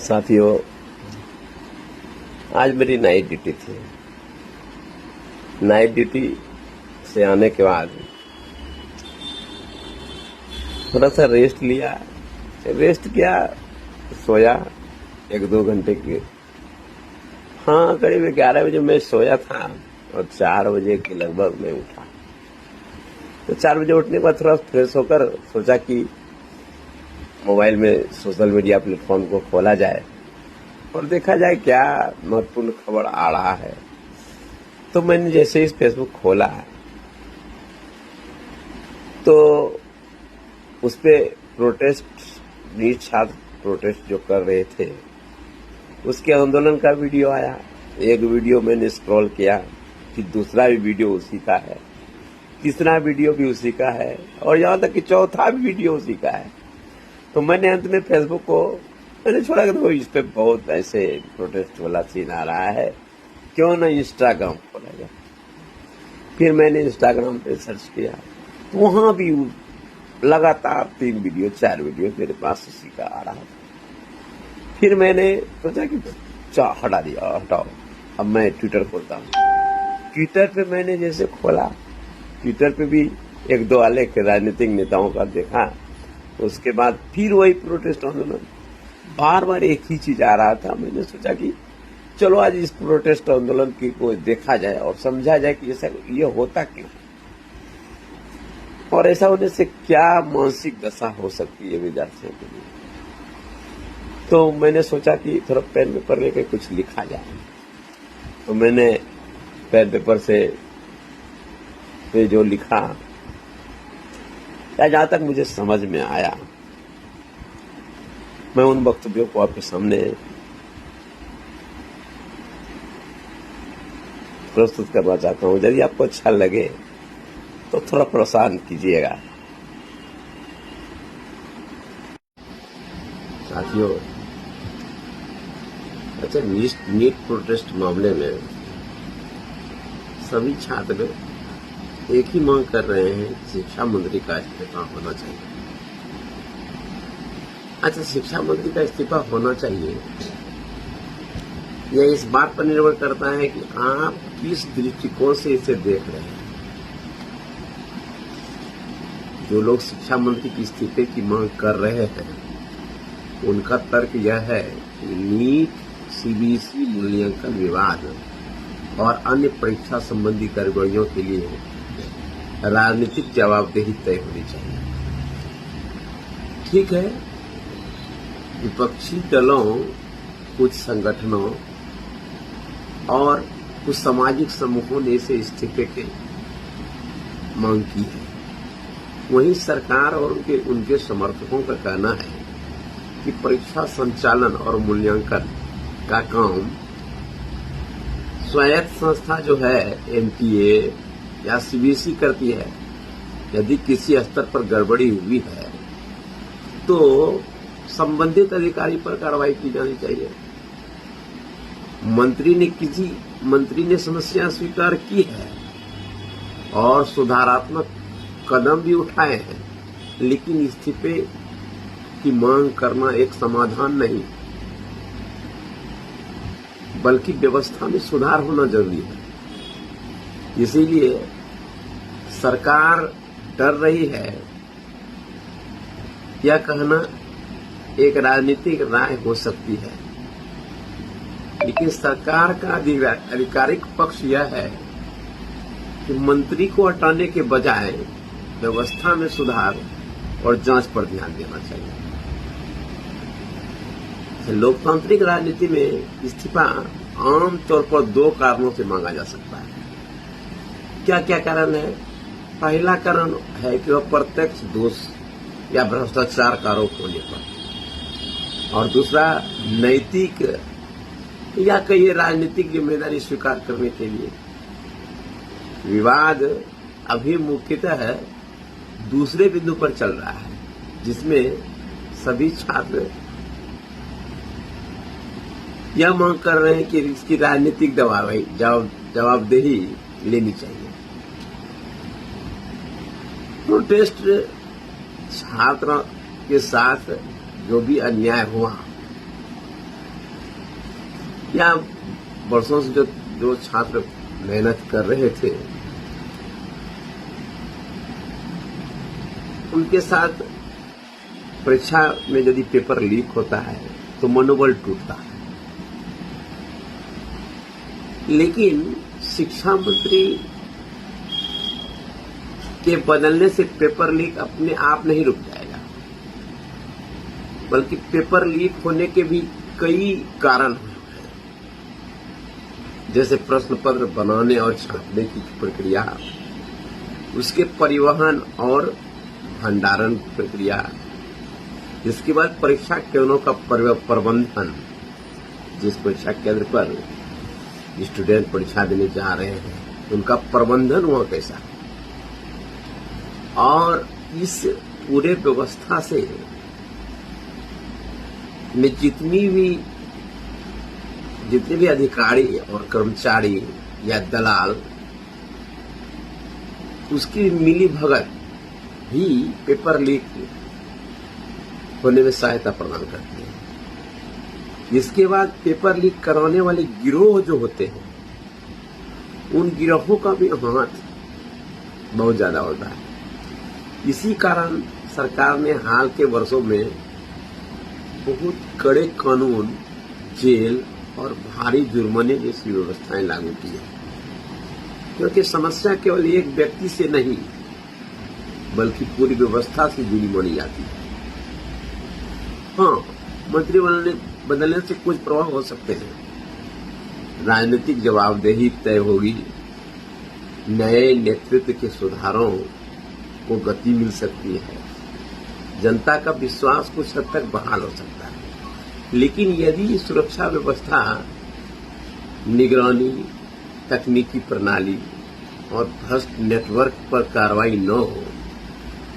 साथियों, आज मेरी नाइट ड्यूटी थी। नाइट ड्यूटी से आने के बाद थोड़ा सा रेस्ट लिया। रेस्ट किया, सोया 1-2 घंटे की। हाँ, करीब 11 बजे मैं सोया था और 4 बजे के लगभग मैं उठा। तो 4 बजे उठने के बाद थोड़ा फ्रेश होकर सोचा कि मोबाइल में सोशल मीडिया प्लेटफॉर्म को खोला जाए और देखा जाए क्या महत्वपूर्ण खबर आ रहा है। तो मैंने जैसे ही फेसबुक खोला तो उस पे प्रोटेस्ट नीट छात्र प्रोटेस्ट जो कर रहे थे उसके आंदोलन का वीडियो आया। एक वीडियो मैंने स्क्रॉल किया, फिर दूसरा भी वीडियो उसी का है, तीसरा वीडियो भी उसी का है और यहाँ तक कि चौथा भी वीडियो उसी का है। तो मैंने अंत में फेसबुक को मैंने छोड़ा कि तो इस पे बहुत ऐसे प्रोटेस्ट वाला सीन आ रहा है, क्यों ना इंस्टाग्राम खोला जाए। फिर मैंने इंस्टाग्राम पे सर्च किया तो वहां भी लगातार 3 वीडियो 4 वीडियो मेरे पास उसी का आ रहा था। फिर मैंने सोचा कि हटा दिया, हटाओ, अब मैं ट्विटर खोलता हूँ। ट्विटर पे मैंने जैसे खोला, ट्विटर पे भी 1-2 आलेख राजनीतिक नेताओं का देखा। उसके बाद फिर वही प्रोटेस्ट आंदोलन, बार बार एक ही चीज आ रहा था। मैंने सोचा कि चलो आज इस प्रोटेस्ट आंदोलन की को देखा जाए और समझा जाए कि ऐसा ये होता क्यों और ऐसा होने से क्या मानसिक दशा हो सकती है विद्यार्थियों के लिए। तो मैंने सोचा कि थोड़ा पेन पेपर लेके कुछ लिखा जाए। तो मैंने पेन पेपर से जो लिखा, जहां तक मुझे समझ में आया, मैं उन वक्तव्यों को आपके सामने प्रस्तुत करना चाहता हूं। यदि आपको अच्छा लगे तो थोड़ा प्रोत्साहन कीजिएगा। साथियों, अच्छा, नीट प्रोटेस्ट मामले में सभी छात्र एक ही मांग कर रहे हैं, शिक्षा मंत्री का इस्तीफा होना चाहिए। अच्छा, शिक्षा मंत्री का इस्तीफा होना चाहिए, यह इस बात पर निर्भर करता है कि आप किस दृष्टिकोण से इसे देख रहे हैं। जो लोग शिक्षा मंत्री के इस्तीफे की मांग कर रहे हैं उनका तर्क यह है कि नीट, सीबीएसई मूल्यांकन विवाद और अन्य परीक्षा संबंधी गड़बड़ियों के लिए राजनीतिक जवाबदेही तय होनी चाहिए। ठीक है, विपक्षी दलों, कुछ संगठनों और कुछ सामाजिक समूहों ने इसे इस्तीफे की मांग की है। वहीं सरकार और उनके समर्थकों का कहना है कि परीक्षा संचालन और मूल्यांकन का काम स्वायत्त संस्था जो है एनटीए या सीबीएसई करती है। यदि किसी स्तर पर गड़बड़ी हुई है तो संबंधित अधिकारी पर कार्रवाई की जानी चाहिए। मंत्री ने समस्या स्वीकार की है और सुधारात्मक कदम भी उठाए हैं, लेकिन इस्तीफे की मांग करना एक समाधान नहीं, बल्कि व्यवस्था में सुधार होना जरूरी है। इसीलिए सरकार डर रही है। यह कहना एक राजनीतिक राय हो सकती है, लेकिन सरकार का आधिकारिक पक्ष यह है कि मंत्री को हटाने के बजाय व्यवस्था में सुधार और जांच पर ध्यान देना चाहिए। लोकतांत्रिक राजनीति में इस्तीफा आमतौर पर 2 कारणों से मांगा जा सकता है। क्या क्या कारण है? पहला कारण है कि वह प्रत्यक्ष दोष या भ्रष्टाचार का आरोप होने पर, और दूसरा नैतिक या कई राजनीतिक जिम्मेदारी स्वीकार करने के लिए। विवाद अभी मुख्यतः दूसरे बिंदु पर चल रहा है, जिसमें सभी छात्र यह मांग कर रहे हैं कि इसकी राजनीतिक जवाबदेही लेनी चाहिए। प्रोटेस्ट छात्र के साथ जो भी अन्याय हुआ या वर्षों से जो छात्र मेहनत कर रहे थे उनके साथ परीक्षा में यदि पेपर लीक होता है तो मनोबल टूटता है। लेकिन शिक्षा मंत्री के बदलने से पेपर लीक अपने आप नहीं रुक जाएगा, बल्कि पेपर लीक होने के भी कई कारण हैं, जैसे प्रश्न पत्र बनाने और छापने की प्रक्रिया, उसके परिवहन और भंडारण प्रक्रिया, इसके बाद परीक्षा केंद्रों का प्रबंधन, जिस परीक्षा केंद्र पर स्टूडेंट परीक्षा देने जा रहे हैं उनका प्रबंधन हुआ कैसा है, और इस पूरे व्यवस्था से में जितने भी अधिकारी और कर्मचारी या दलाल, उसकी मिली भगत भी पेपर लीक होने में सहायता प्रदान करती है। इसके बाद पेपर लीक करवाने वाले गिरोह जो होते हैं, उन गिरोहों का भी हाथ बहुत ज्यादा होता है। इसी कारण सरकार ने हाल के वर्षों में बहुत कड़े कानून, जेल और भारी जुर्माने जैसी व्यवस्थाएं लागू की है, क्योंकि समस्या केवल एक व्यक्ति से नहीं बल्कि पूरी व्यवस्था से जुड़ी मानी जाती है। हाँ, मंत्री बदलने से कुछ प्रभाव हो सकते हैं, राजनीतिक जवाबदेही तय होगी, नए नेतृत्व के सुधारों को गति मिल सकती है, जनता का विश्वास कुछ हद तक बहाल हो सकता है। लेकिन यदि सुरक्षा व्यवस्था, निगरानी, तकनीकी प्रणाली और भ्रष्ट नेटवर्क पर कार्रवाई न हो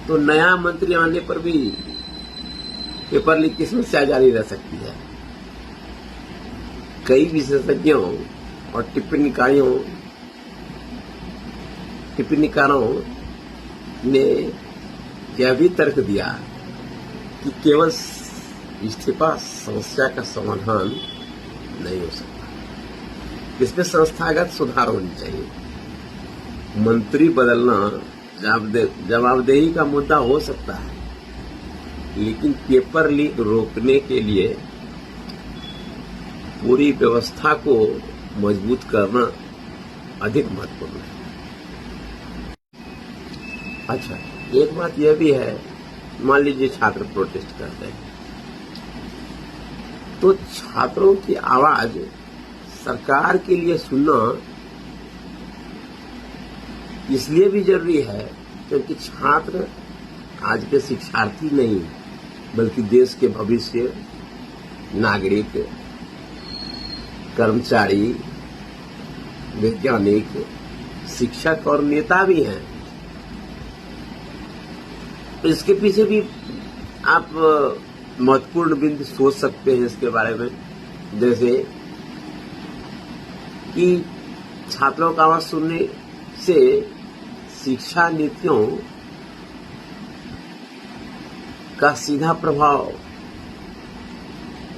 तो नया मंत्री आने पर भी पेपर लीक की समस्या जारी रह सकती है। कई विशेषज्ञों और टिप्पणीकारों ने यह भी तर्क दिया कि केवल इस्तीफा समस्या का समाधान नहीं हो सकता, इसमें संस्थागत सुधार होनी चाहिए। मंत्री बदलना जवाबदेही का मुद्दा हो सकता है, लेकिन पेपर लीक रोकने के लिए पूरी व्यवस्था को मजबूत करना अधिक महत्वपूर्ण है। अच्छा, एक बात यह भी है, मान लीजिए छात्र प्रोटेस्ट करते हैं, तो छात्रों की आवाज सरकार के लिए सुनना इसलिए भी जरूरी है क्योंकि छात्र आज के शिक्षार्थी नहीं बल्कि देश के भविष्य, नागरिक, कर्मचारी, वैज्ञानिक, शिक्षक और नेता भी हैं। इसके पीछे भी आप महत्वपूर्ण बिंदु सोच सकते हैं इसके बारे में, जैसे कि छात्रों का आवाज सुनने से शिक्षा नीतियों का सीधा प्रभाव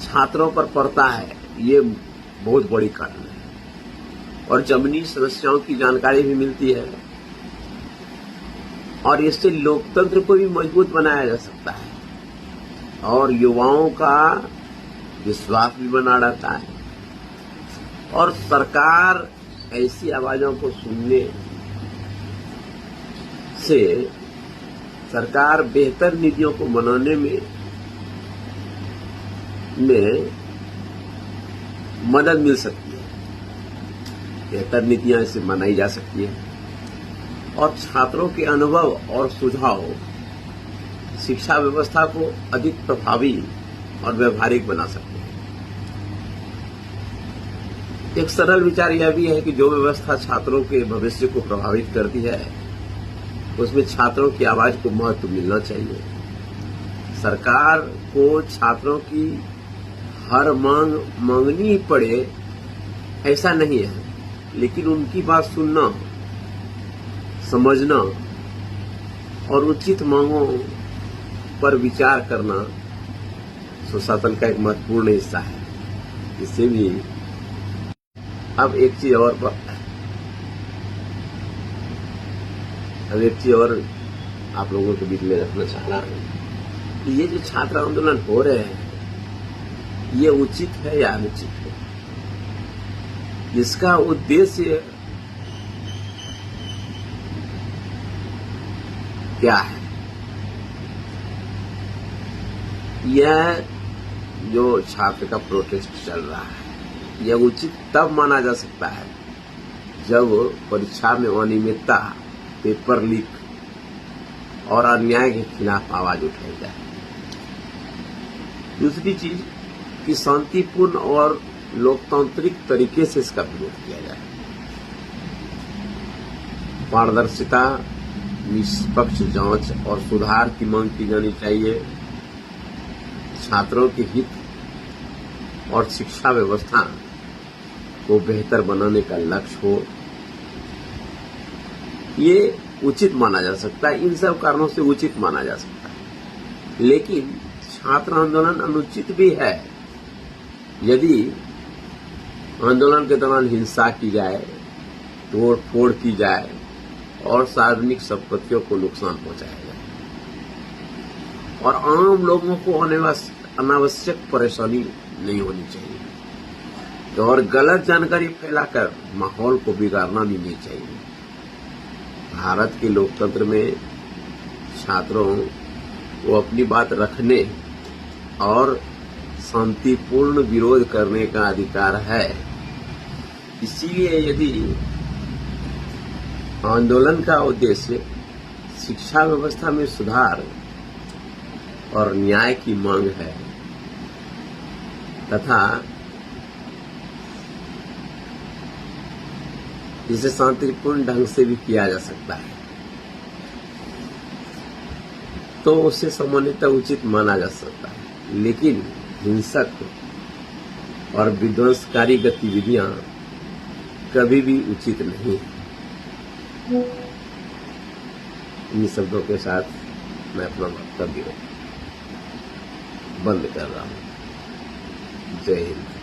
छात्रों पर पड़ता है, ये बहुत बड़ी कारण है। और जमीनी समस्याओं की जानकारी भी मिलती है और इससे लोकतंत्र को भी मजबूत बनाया जा सकता है और युवाओं का विश्वास भी बना रहता है। और सरकार ऐसी आवाजों को सुनने से सरकार बेहतर नीतियों को बनाने में मदद मिल सकती है, बेहतर नीतियां इससे बनाई जा सकती है और छात्रों के अनुभव और सुझाव शिक्षा व्यवस्था को अधिक प्रभावी और व्यवहारिक बना सकते हैं। एक सरल विचार यह भी है कि जो व्यवस्था छात्रों के भविष्य को प्रभावित करती है उसमें छात्रों की आवाज को महत्व मिलना चाहिए। सरकार को छात्रों की हर मांग मांगनी ही पड़े ऐसा नहीं है, लेकिन उनकी बात सुनना, समझना और उचित मांगों पर विचार करना सुशासन का एक महत्वपूर्ण हिस्सा है। इससे भी अब एक चीज और आप लोगों के बीच में रखना चाह रहा हूं कि ये जो छात्र आंदोलन हो रहे हैं ये उचित है या अनुचित है। इसका उद्देश्य क्या है? यह जो छात्र का प्रोटेस्ट चल रहा है यह उचित तब माना जा सकता है जब परीक्षा में अनियमितता, पेपर लीक और अन्याय के खिलाफ आवाज उठाई जाए। दूसरी चीज कि शांतिपूर्ण और लोकतांत्रिक तरीके से इसका विरोध किया जाए। पारदर्शिता, निष्पक्ष जांच और सुधार की मांग की जानी चाहिए। छात्रों के हित और शिक्षा व्यवस्था को बेहतर बनाने का लक्ष्य हो, ये उचित माना जा सकता है। इन सब कारणों से उचित माना जा सकता है। लेकिन छात्र आंदोलन अनुचित भी है यदि आंदोलन के दौरान हिंसा की जाए, तोड़ फोड़ की जाए और सार्वजनिक संपत्तियों को नुकसान पहुंचाया जाए और आम लोगों को अनावश्यक परेशानी नहीं होनी चाहिए और गलत जानकारी फैलाकर माहौल को बिगाड़ना भी नहीं चाहिए। भारत के लोकतंत्र में छात्रों को अपनी बात रखने और शांतिपूर्ण विरोध करने का अधिकार है। इसीलिए यदि आंदोलन का उद्देश्य शिक्षा व्यवस्था में सुधार और न्याय की मांग है तथा इसे शांतिपूर्ण ढंग से भी किया जा सकता है तो उसे सामान्यतः उचित माना जा सकता है। लेकिन हिंसक और विध्वंसकारी गतिविधियां कभी भी उचित नहीं। इन शब्दों के साथ मैं अपना वक्तव्य बंद कर रहा हूं। जय हिंद।